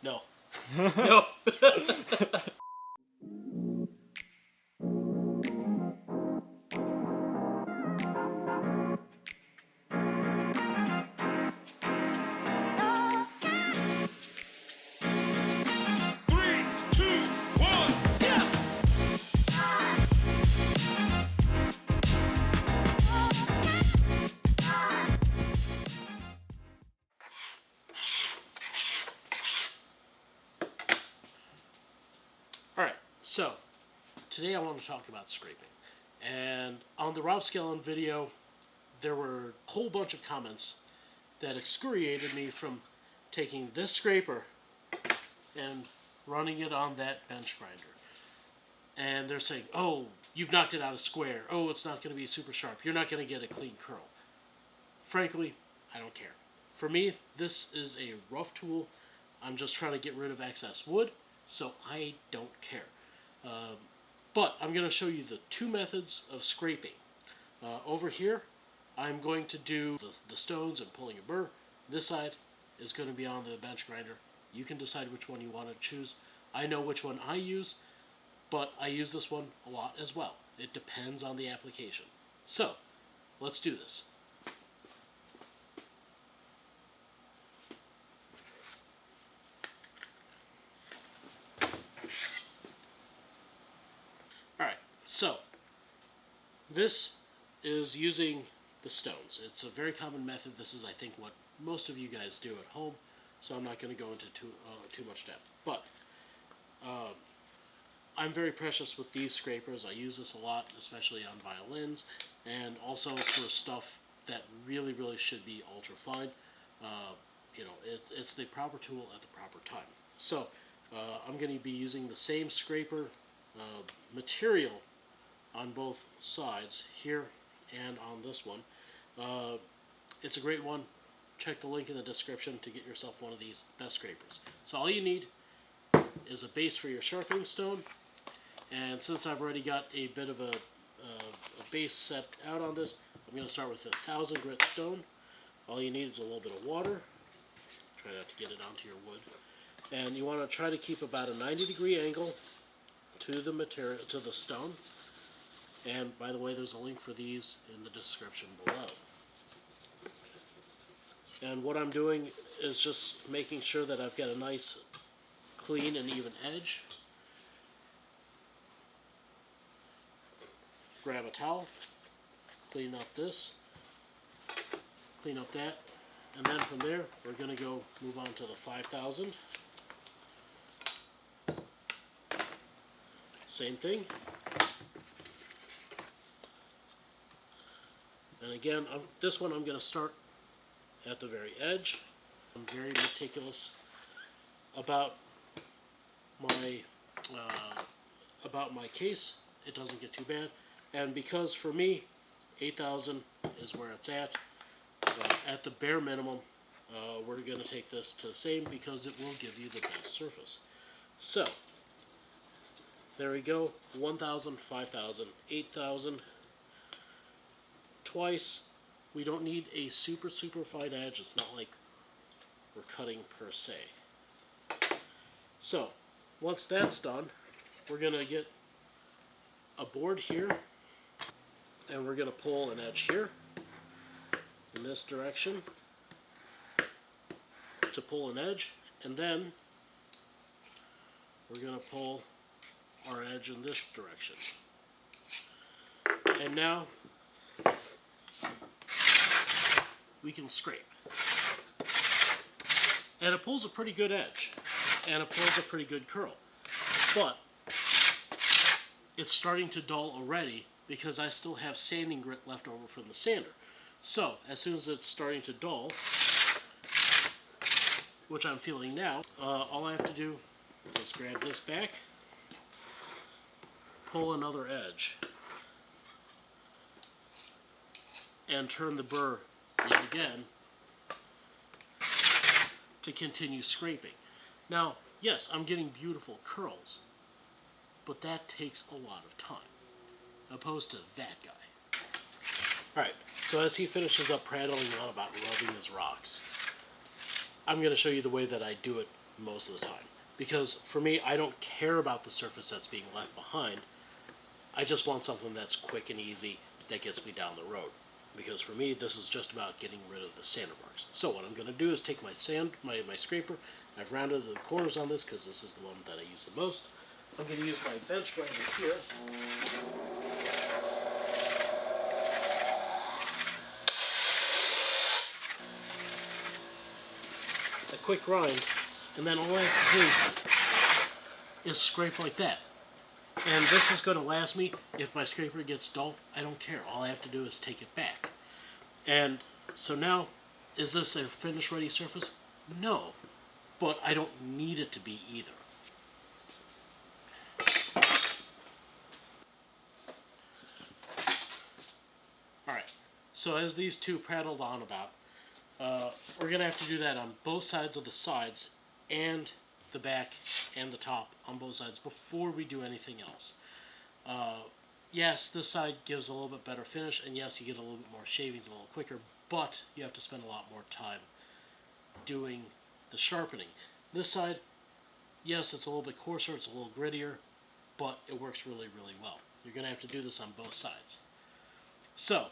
No. No. Alright, so today I want to talk about scraping. And on the Rob Skellen video, there were a whole bunch of comments that excoriated me from taking this scraper and running it on that bench grinder. And they're saying, oh, you've knocked it out of square. Oh, it's not going to be super sharp. You're not going to get a clean curl. Frankly, I don't care. For me, this is a rough tool. I'm just trying to get rid of excess wood, so I don't care. But I'm going to show you the two methods of scraping. Over here, I'm going to do the stones and pulling a burr. This side is going to be on the bench grinder. You can decide which one you want to choose. I know which one I use, but I use this one a lot as well. It depends on the application. So, let's do this. Alright, so this is using the stones. It's a very common method. This is, I think, what most of you guys do at home, so I'm not going to go into too much depth. But I'm very precious with these scrapers. I use this a lot, especially on violins, and also for stuff that really, really should be ultra fine. You know, it's the proper tool at the proper time. So I'm going to be using the same scraper material on both sides, here and on this one. It's a great one. Check the link in the description to get yourself one of these best scrapers. So all you need is a base for your sharpening stone, and since I've already got a bit of a base set out on this, I'm going to start with 1,000 grit stone. All you need is a little bit of water. Try not to get it onto your wood. And you want to try to keep about a 90-degree angle to the material, to the stone. And by the way, there's a link for these in the description below. And what I'm doing is just making sure that I've got a nice, clean and even edge. Grab a towel, clean up this, clean up that, and then from there we're going to go move on to the 5,000. Same thing. And again, this one I'm going to start at the very edge. I'm very meticulous about my case. It doesn't get too bad. And because for me, 8,000 is where it's at the bare minimum, we're going to take this to the same because it will give you the best surface. So, there we go, 1,000, 5,000, 8,000. Twice. We don't need a super fine edge. It's not like we're cutting per se. So, once that's done, we're going to get a board here, and we're going to pull an edge here in this direction to pull an edge, and then we're going to pull our edge in this direction. And now we can scrape. And it pulls a pretty good edge, and it pulls a pretty good curl. But it's starting to dull already because I still have sanding grit left over from the sander. So, as soon as it's starting to dull, which I'm feeling now, all I have to do is grab this back, pull another edge, and turn the burr yet again to continue scraping. Now, yes, I'm getting beautiful curls, but that takes a lot of time, opposed to that guy. Alright, so as he finishes up prattling on about rubbing his rocks, I'm going to show you the way that I do it most of the time. Because for me, I don't care about the surface that's being left behind. I just want something that's quick and easy that gets me down the road. Because for me, this is just about getting rid of the sander marks. So what I'm going to do is take my scraper. I've rounded the corners on this because this is the one that I use the most. I'm going to use my bench grinder here. A quick grind, and then all I have to do is scrape like that. And this is going to last me. If my scraper gets dull, I don't care. All I have to do is take it back. And so now, is this a finish ready surface? No, but I don't need it to be either. Alright, so as these two prattled on about, we're going to have to do that on both sides of the sides and the back and the top on both sides before we do anything else. Yes, this side gives a little bit better finish, and yes, you get a little bit more shavings a little quicker, but you have to spend a lot more time doing the sharpening. This side, yes, it's a little bit coarser, it's a little grittier, but it works really, really well. You're going to have to do this on both sides. So,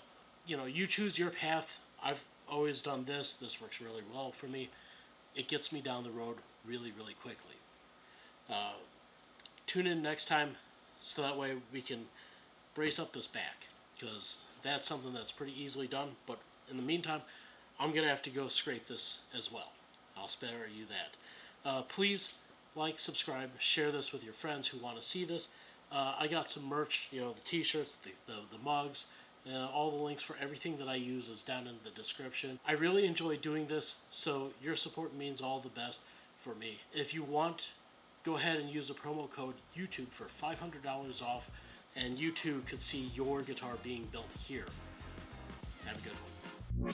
you choose your path. I've always done this. This works really well for me. It gets me down the road really, really quickly. Tune in next time so that way we can brace up this back, because that's something that's pretty easily done, but in the meantime, I'm going to have to go scrape this as well. I'll spare you that. Please like, subscribe, share this with your friends who want to see this. I got some merch, the t-shirts, the mugs, all the links for everything that I use is down in the description. I really enjoy doing this, so your support means all the best for me. If you want, go ahead and use the promo code YouTube for $500 off, and you too could see your guitar being built here. Have a good one.